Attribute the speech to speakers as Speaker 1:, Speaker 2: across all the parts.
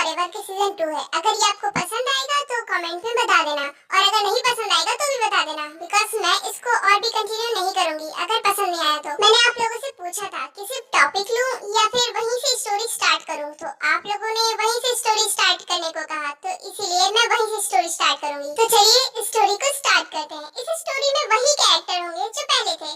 Speaker 1: Forever के season 2 है। अगर ये आपको पसंद आएगा तो कमेंट में बता देना, और अगर नहीं पसंद आएगा तो भी बता देना, बिकॉज मैं इसको और भी कंटिन्यू नहीं करूंगी अगर पसंद नहीं आया तो। मैंने आप लोगों से पूछा था कि सिर्फ टॉपिक लूं या फिर वहीं से स्टोरी स्टार्ट करूं, तो आप लोगों ने वहीं से स्टोरी स्टार्ट करने को कहा, तो इसीलिए मैं वहीं से स्टोरी स्टार्ट करूंगी। तो चलिए स्टोरी को स्टार्ट करते हैं। इस स्टोरी में वही कैरेक्टर होंगे जो पहले थे।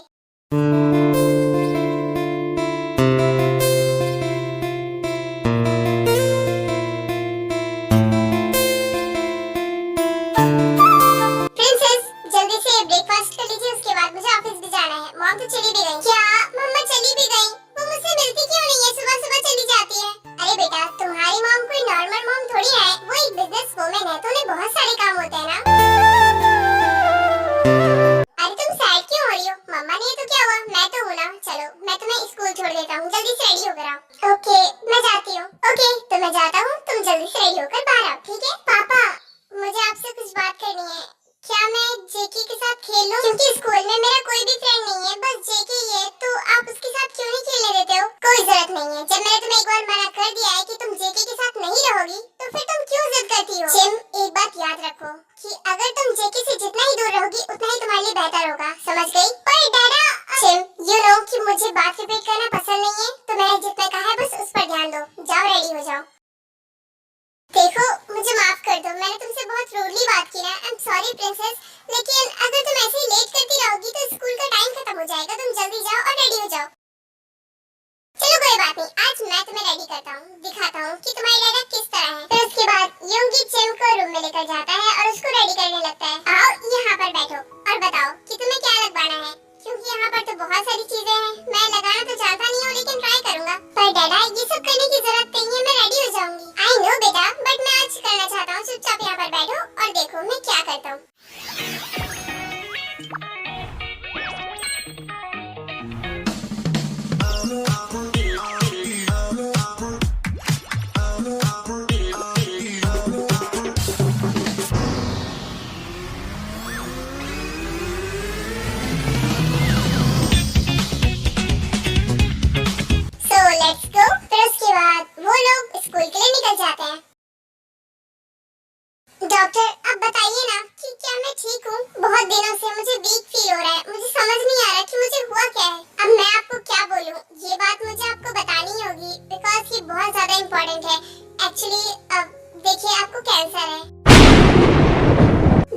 Speaker 1: ओके, मैं जाती हूँ। ओके, तो मैं जाता हूँ, तुम जल्दी से रेडी होकर बाहर आओ, ठीक है? पापा, मुझे आपसे कुछ बात करनी है। क्या मैं जेकी के साथ खेल लूं? क्योंकि स्कूल में मेरा कोई भी फ्रेंड नहीं है, बस जेकी ही है, तो आप उसके साथ क्यों नहीं खेलने देते हो? कोई जरूरत नहीं है। जब मैंने तुम्हें एक बार मना कर दिया है कि तुम जेकी के साथ नहीं रहोगी, तो फिर तुम क्यों जिद करती हो? जिम, एक बात याद रखो कि अगर तुम जेकी से जितना ही दूर रहोगी, उतना ही तुम्हारे लिए बेहतर होगा, समझ गई? पर डैडा, जिम, यू नो कि मुझे बात रिपीट करना पसंद नहीं है, तो मैंने जितना कहा है बस उस पर ध्यान दो। जाओ, रेडी हो जाओ। देखो, मुझे माफ कर दो, मैंने तुमसे बहुत रूडली बात की ना। आई एम सॉरी प्रिंसेस, लेकिन अगर तुम ऐसे ही लेट करती रहोगी तो स्कूल का टाइम खत्म हो जाएगा। तुम जल्दी जाओ और रेडी हो जाओ। चलो कोई बात नहीं, आज मैं तुम्हें रेडी करता हूँ, दिखाता हूँ कि तुम्हारी डैडा किस तरह है। फिर उसके बाद योंगी जिम को रूम में लेकर जाता है और उसको रेडी करने लगता है। आओ यहाँ पर बैठो और बताओ कि तुम्हें क्या लगवाना है, क्योंकि यहाँ पर तो बहुत सारी चीजें हैं। मैं लगाना तो चाहता नहीं हूँ, लेकिन ट्राई करूंगा। पर डैडा, ये सब करने की जरूरत नहीं है, मैं रेडी हो जाऊंगी। आई नो बेटा, बट मैं आज करना चाहता हूँ। चुपचाप यहाँ पर बैठो और देखो मैं क्या करता हूँ। Let's go. फिर उसके बाद वो लोग स्कूल के लिए निकल जाते हैं। डॉक्टर, अब बताइए ना कि क्या मैं ठीक हूँ? बहुत दिनों से मुझे वीक फील हो रहा है। मुझे समझ नहीं आ रहा कि मुझे हुआ क्या है। अब मैं आपको क्या बोलूँ? ये बात मुझे आपको बतानी होगी, बिकॉज ये बहुत ज्यादा इम्पोर्टेंट है। एक्चुअली देखिए, आपको कैंसर है।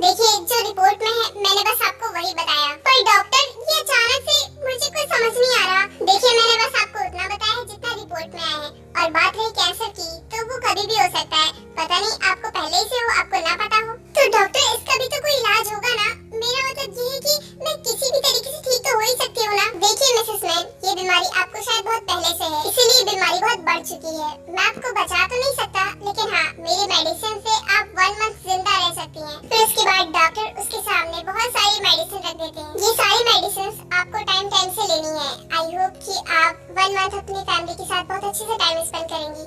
Speaker 1: देखिए, जो रिपोर्ट में है मैंने बस आपको वही बताया। पर डॉक्टर, ये अचानक से मुझे कुछ समझ नहीं आ रहा। देखिए, मैंने बस आपको उतना बताया है जितना रिपोर्ट में आया है। और बात रही कैंसर की, तो वो कभी भी हो सकता है। पता नहीं आपको पहले ही से हो, आपको ना पता हो। तो डॉक्टर, इसका भी तो कोई इलाज होगा ना? मेरा मतलब ये है कि मैं किसी भी तरीके से ठीक तो हो ही सकती हूँ ना? देखिए मिसेस मैन, ये बीमारी आपको शायद बहुत पहले से है, इसीलिए बीमारी बहुत बढ़ चुकी है। मैं आपको बचा तो नहीं सकता, लेकिन हाँ, मेरी मेडिसिन से आप 1 मंथ जिंदा रह सकती हैं। फिर उसके बाद डॉक्टर उसके सामने बहुत सारी मेडिसिन रख देते हैं। ये सारी मेडिसिन आपको टाइम से लेनी है। आई होप कि आप 1 मंथ अपनी फैमिली के साथ बहुत अच्छे से टाइम स्पेंड करेंगी।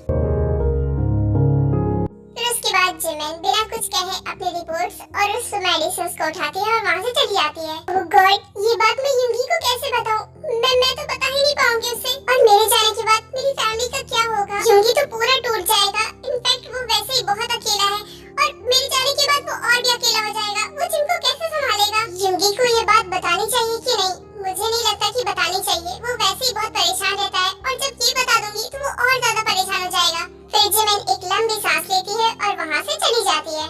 Speaker 1: फिर उसके बाद जिमिन बिना कुछ कहे अपनी रिपोर्ट्स और उस मेडिसिन को उठाती है और वहाँ से चली जाती है। ओह गॉड, ये बात मैं युंगी को कैसे बताऊं? मैं तो बता ही नहीं पाऊंगी उसे। और मेरे जाने के बाद मेरी फैमिली का क्या होगा? युंगी तो पूरा टूट जाएगा। इनफैक्ट वो वैसे ही बहुत अकेला है, और मेरे जाने के बाद वो और भी अकेला हो जाएगा। वो जिम को कैसे संभालेगा? युंगी को ये बात बतानी चाहिए कि नहीं? मुझे नहीं लगता कि बतानी चाहिए। वो वैसे ही बहुत परेशान रहता है, और जब ये बता दूंगी तो वो और ज्यादा परेशान हो जाएगा। फिर जिमिन एक लंबी सांस लेती है और वहाँ से चली जाती है।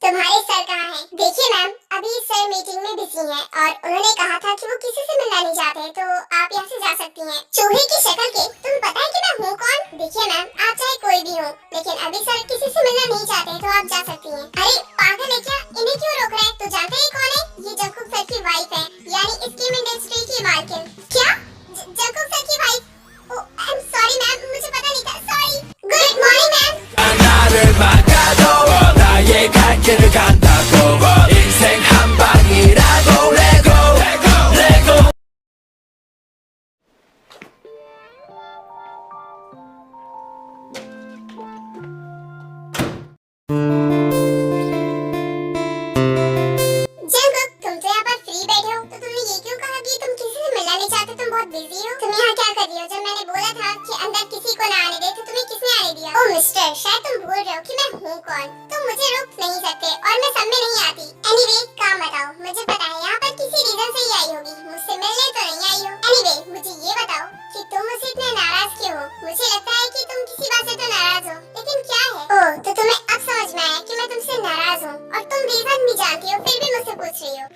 Speaker 1: तुम्हारे सर कहाँ हैं? देखिए मैम, अभी सर मीटिंग में बिजी हैं, और उन्होंने कहा था कि वो किसी से मिलना नहीं चाहते, तो आप यहाँ से जा सकती हैं। चूहे की शक्ल के, तुम्हें पता है कि मैं हूँ कौन? देखिए मैम, आप चाहे कोई भी हो, लेकिन अभी सर किसी से मिलना नहीं चाहते, तो आप जा सकती हैं। अरे पागल है क्या? इन्हें क्यों रोक रहे हैं? तो जानते हैं कौन है? ये जंगकुक सर की वाइफ है, यानी इस गेम इंडस्ट्री की मालकिन। क्या? जंगकुक सर की wife? Oh, I am sorry ma'am, मुझे पता नहीं था। Sorry. Good morning ma'am. 갈 길을 간다고 인생 한 방이라고 레고 레고 Jungkook, तुम तो यहाँ पर फ्री बैठे हो, मिस्टर, शायद तुम भूल रहे हो कि मैं हूँ कौन। तुम मुझे रोक नहीं सकते और मैं सब में नहीं आती। एनीवे, काम बताओ। मुझे पता है यहाँ पर किसी रीजन से ही आई होगी, मुझसे मिलने तो नहीं आई हो। एनीवे, मुझे ये बताओ कि तुम मुझसे इतने नाराज क्यों हो? मुझे लगता है कि तुम किसी बात से तो नाराज हो, लेकिन क्या है? ओह, तो तुम्हें अब समझ में आया कि मैं तुमसे नाराज हूँ और तुम रीजन भी जानती हो, फिर भी मुझसे पूछ रही हो।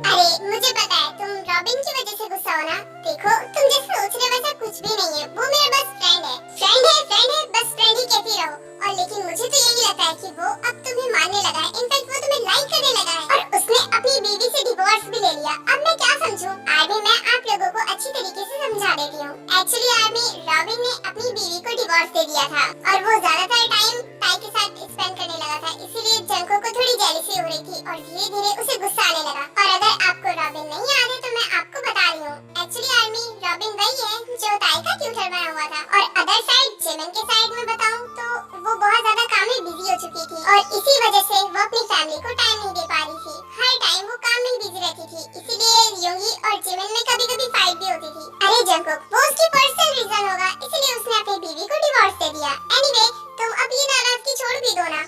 Speaker 1: अरे, मुझे पता है तुम रॉबिन की वजह से गुस्सा हो ना। देखो, तुम जैसे सोच रहे वैसा कुछ भी नहीं है। वो मेरा बस फ्रेंड है। फ्रेंड है, बस फ्रेंड ही कहती रहो। और लेकिन मुझे तो यही लगता है कि वो अब तुम्हें मानने लगा है। इनफैक्ट वो तुम्हें लाइक करने लगा है और उसने अपनी बीवी से डिवोर्स भी ले लिया। अब मैं क्या समझूं? आर्मी, मैं आप लोगों को अच्छी तरीके से समझा देती हूँ। एक्चुअली आर्मी, रॉबिन ने अपनी बीवी को डिवोर्स दे दिया था और वो ज्यादातर टाइम टाई के साथ स्पेंड करने लगा था। इसीलिए जंको को थोड़ी जेलसी हो रही थी और धीरे धीरे उसे गुस्सा आने लगा। और अगर आपको रॉबिन नहीं याद है तो मैं आपको बता रही हूँ। एक्चुअली आर्मी, रॉबिन वही है जो ताई का ट्यूटर बना हुआ था। और अदर साइड, जिमिन के साइड में बताऊँ तो वो बहुत ज्यादा काम में बिजी हो चुकी थी और इसी वजह से वो अपनी फैमिली को टाइम नहीं दे पा रही थी। हर टाइम वो काम में बिजी रहती थी, इसीलिए योंगी और जिमिन में कभी-कभी फाइट भी होती थी। अरे जंकुक, वो उसकी पर्सनल रीजन होगा, इसीलिए उसने अपनी बीवी को डिवोर्स दे दिया। एनीवे, तुम अब ये नाराजगी छोड़ भी दो ना।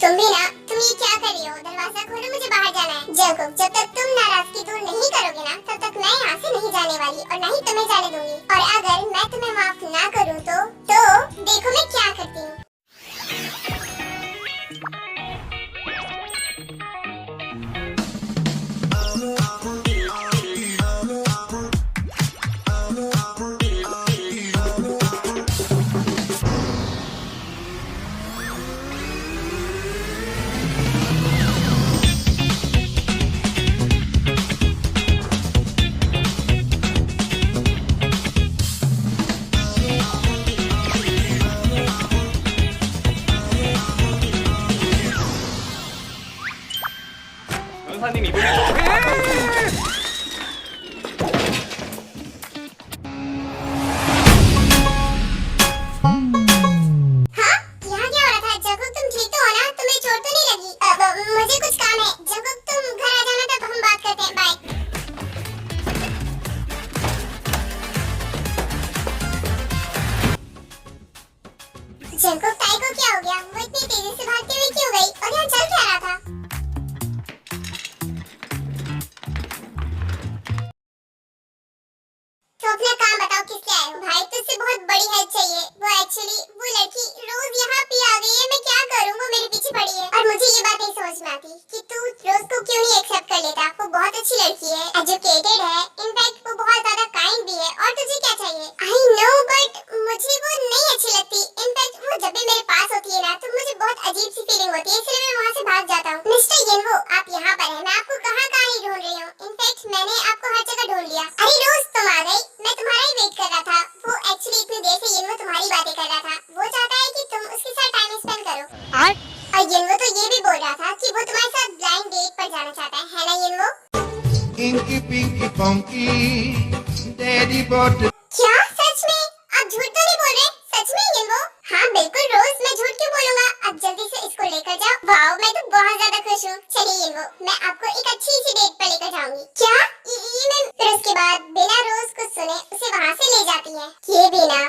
Speaker 1: तुम भी ना, तुम ये क्या कर रही हो? दरवाजा खोलो, मुझे बाहर जाना है। जंकुक, जब तक तुम नाराजगी दूर नहीं करोगे ना, तब तक मैं यहाँ से नहीं जाने वाली और ना ही तुम्हें जाने दूंगी। और अगर मैं तुम्हें माफ ना करूँ तो देखो मैं क्या करती हूँ।
Speaker 2: 변사님 이번에 어떻게?
Speaker 1: हाँ? यहाँ क्या हो रहा था? जंकुक, तुम ठीक तो हो ना? तुम्हें चोट तो नहीं लगी? अब मुझे कुछ काम है। जंकुक, तुम घर आ जाना, तब हम बात करते हैं। बाय। जंकुक, ताई को क्या हो गया? वो इतनी तेजी से भागते हुए क्यों गई? और यहाँ चल क्या रहा था? तो अपना काम बताओ, किस लिए आए हो? भाई, तुझसे बहुत बड़ी हेल्प चाहिए। वो एक्चुअली वो लड़की रोज यहाँ पे आ गई है। मैं क्या करूँ? वो मेरे पीछे पड़ी है और मुझे ये बात नहीं समझ में आती कि तू रोज को क्यों नहीं एक्सेप्ट कर लेता। वो बहुत अच्छी लड़की है, एजुकेटेड है, इनफैक्ट वो बहुत ज्यादा काइंड भी है। और तुझे क्या चाहिए? आई नो, बट मुझे वो नहीं अच्छी लगती। इनफैक्ट वो जब भी मेरे पास होती है ना, तो मुझे बहुत अजीब सी फीलिंग होती है, इसलिए मैं वहाँ से भाग जाता हूँ। मिस्टर येनवो, आप यहाँ पर हैं। मैं आपको कहाँ ही ढूंढ रही हूँ। इनफैक्ट मैंने आपको हर जगह ढूंढ लिया। अरे रोज, तुम आ गई। मैं तुम्हारा ही वेट कर रहा था। वो एक्चुअली इतनी देर से येनवो तुम्हारी बातें कर रहा था। वो चाहता है कि तुम उसके साथ टाइम स्पेंड करो। और येनवो तो ये भी बोल रहा था कि वो तुम्हारे साथ ब्लाइंड डेट पर जाना चाहता है ना येनवो?
Speaker 3: Inky Pinky Funky Daddy bought the
Speaker 1: क्या? सच में? आप झूठ तो नहीं बोल रहे? सच में येनवो? हाँ बिल्कुल रोज, मैं झूठ क्यों बोलूंगा? अब जल्दी से इसको लेकर जाओ। वाओ, मैं तो बहुत ज्यादा खुश हूँ। चलिए येनवो, मैं आपको एक अच्छी सी डेट पर लेकर जाऊंगी। क्या? ये मैं फिर उसके बाद बिना रोज कुछ सुने उसे वहाँ से ले जाती है। ये बिना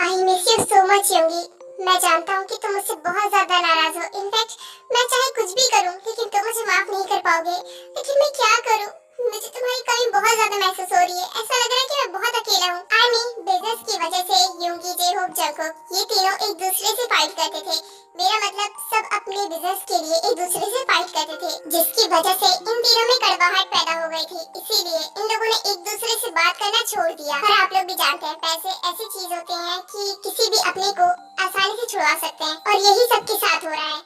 Speaker 1: I miss you so much Yoongi. मैं जानता हूँ कि तुम मुझसे बहुत ज्यादा नाराज हो। इनफैक्ट मैं चाहे कुछ भी करूँ, लेकिन तुम मुझे माफ नहीं कर पाओगे। लेकिन मैं क्या करूँ? मुझे तुम्हारी कमी बहुत ज्यादा महसूस हो रही है। ऐसा लग रहा है कि मैं बहुत अकेला हूँ। आर्मी, बिजनेस की वजह से योंगी, जे-होप, जंकुक ये तीनों एक दूसरे से फाइट करते थे। मेरा मतलब सब अपने बिजनेस के लिए एक दूसरे से फाइट करते थे, जिसकी वजह से इन तीनों में कड़वाहट पैदा हो गई थी। इसीलिए इन लोगों ने एक दूसरे से बात करना छोड़ दिया। और आप लोग भी जानते हैं, पैसे ऐसी चीज होते हैं कि किसी भी अपने को आसानी से छुड़वा सकते हैं, और यही सबके साथ हो रहा है।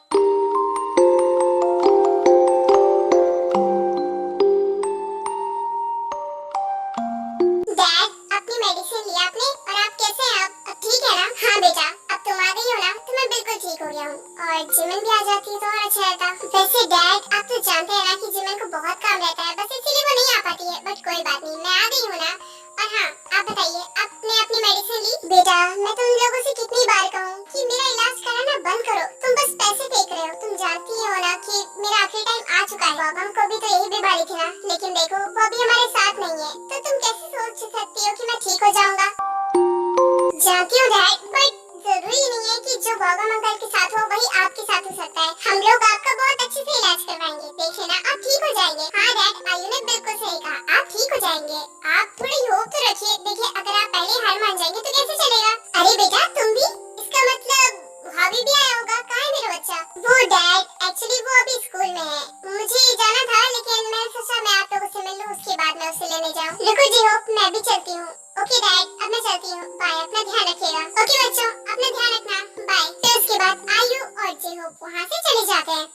Speaker 1: डैड, अपनी मेडिसिन लिया आपने? और आप कैसे हैं? अब ठीक है ना? हाँ बेटा, अब तुम आ गई हो ना, तो मैं बिल्कुल ठीक हो गया हूँ। और जिमिन भी आ जाती तो और अच्छा रहता। वैसे डैड, आप तो जानते हैं ना कि जिमिन को बहुत काम रहता है, बस इसीलिए वो नहीं आ पाती है। बट कोई बात नहीं, मैं आ गई हूँ ना। और हाँ, आप बताइए, आपने अपनी मेडिसिन ली? बेटा, मैं तुम लोगों से कितनी बार कहूँ कि मेरा इलाज कराना बंद करो। तुम बस आखिरी टाइम आ चुका है। बॉब हमको भी तो यही बीमारी थी ना, लेकिन देखो वो अभी हमारे साथ नहीं है, तो तुम कैसे सोच सकती हो कि मैं ठीक हो जाऊंगा? जानती हूँ डैड, बट जरूरी नहीं है कि जो बॉबम अंकल के साथ हो वही आपके साथ हो सकता है। हम लोग आपका बहुत अच्छे से इलाज करवाएंगे, देखिए ना आप ठीक हो जाएंगे। हाँ डैड, आयु ने बिल्कुल सही कहा, आप ठीक हो जाएंगे। आप थोड़ी होप तो रखिए, देखिए अगर आप पहले हार मान जाएंगे तो कैसे चलेगा? अरे बेटा तुम भी, इसका मतलब भाभी भी आया होगा, कहाँ है मेरा बच्चा? वो डैड एक्चुअली वो अभी स्कूल में है, मुझे जाना था लेकिन मैं सोचा मैं आप लोगों से मिल लूं, उसके बाद मैं उसे लेने जाऊं। रुको जी होप, मैं भी चलती हूँ। ओके डैड, अब मैं चलती हूँ, बाय, अपना ध्यान रखिएगा। ओके बच्चों, अपना ध्यान रखना, बाय। फिर उसके बाद आयु और जे होप वहाँ से चले जाते हैं।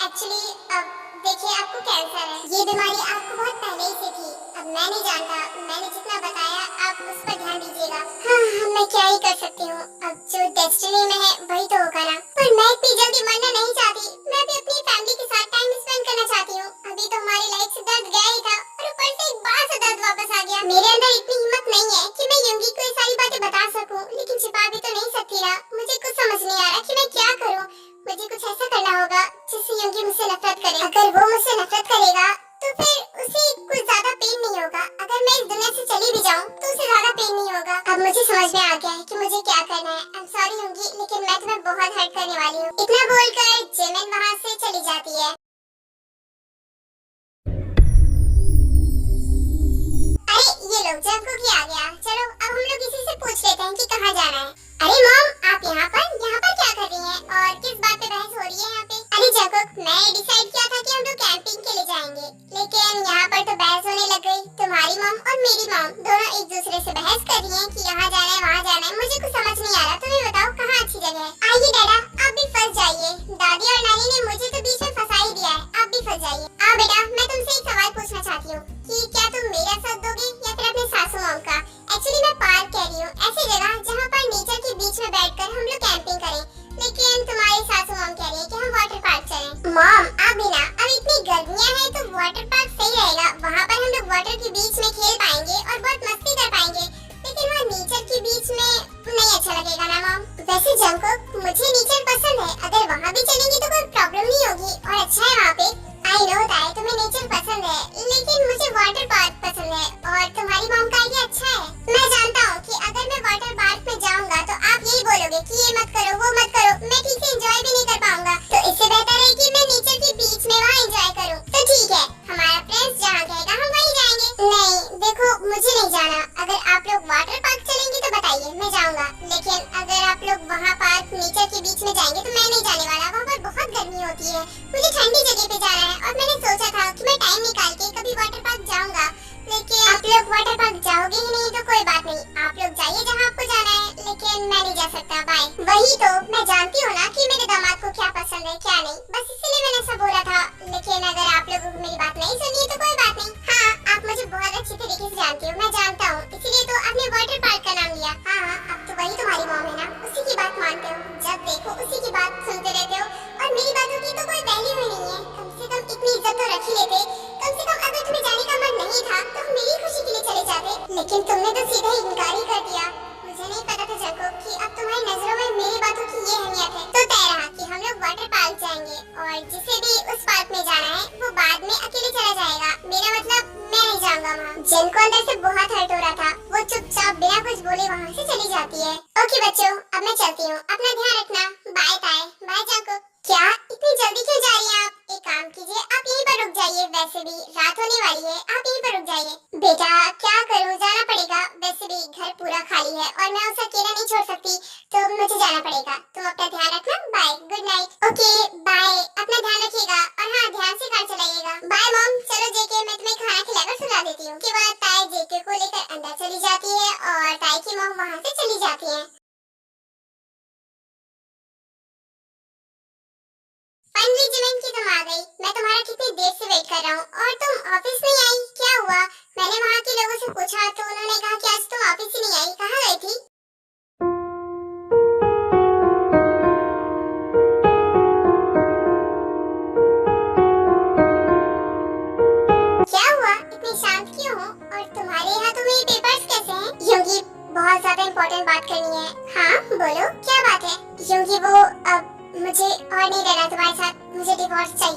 Speaker 1: एक्चुअली अब देखिए आपको कैंसर है, ये बीमारी आपको बहुत पहले ही से थी। अब मैं नहीं जानता, मैंने जितना बताया आप उस पर ध्यान दीजिएगा। हाँ मैं क्या ही कर सकती हूँ, अब जो डेस्टिनी में है वही तो होगा ना। पर मैं इतनी जल्दी मरना नहीं चाहती, मैं भी अपनी फैमिली के साथ टाइम स्पेंड करना चाहती हूँ। अभी तो हमारी लाइफ से दर्द गया ही था और ऊपर से एक बार से दर्द वापस आ गया। मेरे अंदर इतनी हिम्मत नहीं है कि मैं युंगी को ये सारी बातें बता सकूं, लेकिन छिपा भी तो नहीं सकती ना। मुझे कुछ समझ नहीं आ रहा कि मैं क्या करूं। मुझे कुछ ऐसा करना होगा जिससे युंगी मुझसे नफरत करे। अगर वो मुझसे नफरत करेगा तो फिर उसे कुछ ज्यादा पेन नहीं होगा। अगर मैं इस दुनिया से चली भी जाऊं तो उसे ज्यादा पेन नहीं होगा। अब मुझे समझ में आ गया है कि मुझे क्या करना है। आई एम सॉरी युंगी, लेकिन मैं तुम्हें बहुत हर्ट करने वाली हूँ। इतना बोलकर जेमिन वहाँ से चली जाती है। अरे ये लोग जंकुक ही आ गया। चलो अब हम लोग किसी से पूछ लेते हैं कि कहाँ जाना है। अरे मॉम, आप यहाँ पर क्या कर रही हैं और किस बात पे बहस हो रही है यहाँ पे? अरे जंकुक, मैं डिसाइड किया था कि हम लोग कैंपिंग के लिए जाएंगे, लेकिन यहाँ पर तो बहस होने लग गई। तुम्हारी मॉम और मेरी मॉम दोनों एक दूसरे से बहस कर रही हैं कि यहाँ जाना है वहाँ जाना है। मुझे कुछ समझ नहीं आ रहा, तुम्हें बताओ कहाँ अच्छी जगह है? आइए डैडा, आप भी फंस जाइए। दादी और नानी ने मुझे तो बीच में फंसा ही दिया है, आप भी फंस जाइए। बेटा, मैं तुमसे एक सवाल पूछना चाहती हूँ कि क्या तुम मेरा साथ दोगे या फिर अपने सासू मॉम का? एक्चुअली मैं पार्क कह रही हूँ, ऐसी जगह जहाँ पर नेचर के बीच में बैठकर हम लोग कैंपिंग करें। लेकिन तुम्हारी सासू मॉम कह रही है कि हम वाटर पार्क चलें। मॉम, आप भी ना, अब इतनी गर्मियाँ हैं तो वाटर पार्क सही रहेगा। वहाँ पर हम लोग वाटर के बीच में खेल पाएंगे और बहुत मस्ती कर पाएंगे। लेकिन वहाँ नेचर के बीच में नहीं अच्छा लगेगा ना मॉम? वैसे जंकुक, मुझे नेचर पसंद है, अगर वहाँ भी चलेंगे तो कोई प्रॉब्लम नहीं होगी और अच्छा है वहाँ पे। आई नो दैट तुम्हें नेचर पसंद है, लेकिन मुझे वाटर पार्क पसंद है और तुम्हारी मॉम का आइडिया अच्छा है। मैं जानता हूँ कि अगर मैं वाटर पार्क में जाऊँगा तो आप यही बोलोगे कि ये मत करो वो मत करो, मैं ठीक से एंजॉय भी नहीं कर पाऊंगा। तो इससे बेहतर है कि मैं नेचर के बीच में वहाँ एंजॉय करूँ। तो ठीक है, हमारा प्रिंस जहाँ कहेगा हम वहीं जाएंगे। नहीं देखो, मुझे नहीं जाना। अगर आप लोग वाटर पार्क चलेंगे तो बताइए, मैं जाऊँगा। लेकिन अगर आप लोग वहाँ पार्क नेचर के बीच में जाएंगे तो मैं नहीं जाने वाला। वहाँ पर बहुत गर्मी होती है, मुझे ठंडी जगह पे जाना है। और मैंने सोचा था कि मैं टाइम निकाल के कभी वाटर पार्क जाऊंगा, लेकिन आप लोग वाटर पार्क जाओगे ही नहीं तो कोई बात नहीं, आप लोग जाइए जहाँ आपको जाना है, लेकिन मैं नहीं जा सकता। बाय। वही तो, मैं जानती हूँ ना कि मेरे दामाद को क्या पसंद है क्या नहीं, बस इसीलिए मैंने ऐसा बोला था। लेकिन अगर आप लोगों को मेरी बात नहीं सुनी है तो कोई बात नहीं। हाँ, आप मुझे बहुत अच्छी तरीके से जानती हो, मैं जानता हूँ, इसीलिए तो आपने वाटर पार्क का नाम लिया। हाँ, अब तो वही तुम्हारी मॉम है ना, उसी की बात मानते हो, जब देखो उसी की बात सुनते रहते हो और मेरी बातों की तो कोई वैल्यू ही नहीं है। कम से कम इतनी इज्जत तो रख ही लेते। कम से कम अगर तुम्हें जाने का मन नहीं था तो हम मेरी खुशी के लिए चले जाते, लेकिन तुमने तो सीधा ही इनकार ही कर दिया। मुझे नहीं पता था जंकुक कि अब तुम्हारी नजरों में मेरी बातों की ये अहमियत है। तो तय रहा कि हम लोग वाटर पार्क जाएंगे और जिसे भी उस पार्क में जाना है वो बाद में अकेले चला जाएगा। मेरा मतलब मैं नहीं जाऊंगा वहाँ। जिन को अंदर से बहुत हर्ट हो रहा था वो चुपचाप बिना कुछ बोले वहाँ से चली जाती है। ओके बच्चों, अब मैं चलती हूँ, अपना ध्यान रखना। बाय ताए, बाय जंकुक। क्या इतनी जल्दी क्यों जा रही हैं आप? एक काम कीजिए, आप यहीं पर रुक जाइए, वैसे भी रात होने वाली है, आप यहीं पर रुक जाइए। बेटा क्या करूँ, जाना पड़ेगा, वैसे भी घर पूरा खाली है और मैं उसे अकेला नहीं छोड़ सकती, तो मुझे जाना पड़ेगा। तुम अपना ध्यान रखना, bye, good night. Okay bye, अपना ध्यान रखिएगा और हाँ ध्यान से कार चलाइएगा। Bye mom. चलो जेके, मैं तुम्हें खाना खिलाकर सुला देती हूँ। के बाद ताई जेके को लेकर अंदर चली जाती है और ताई की मॉम वहाँ से चली जाती है। गई। मैं तुम्हारा कितनी देर से वेट कर रहा हूँ और तुम ऑफिस नहीं आई, क्या हुआ? मैंने वहाँ के लोगों से पूछा तो उन्होंने कहा कि आज तुम ऑफिस ही नहीं आई, कहाँ गई थी? क्या हुआ? इतनी शांत क्यों हो? और तुम्हारे यहाँ तो मेरे पेपर्स कैसे हैं? योंगी, बहुत ज्यादा इम्पोर्टेंट बात करनी है। हाँ बोलो, क्या बात है? योंगी वो अब मुझे और नहीं रहना तुम्हारे साथ, मुझे डिवोर्स चाहिए।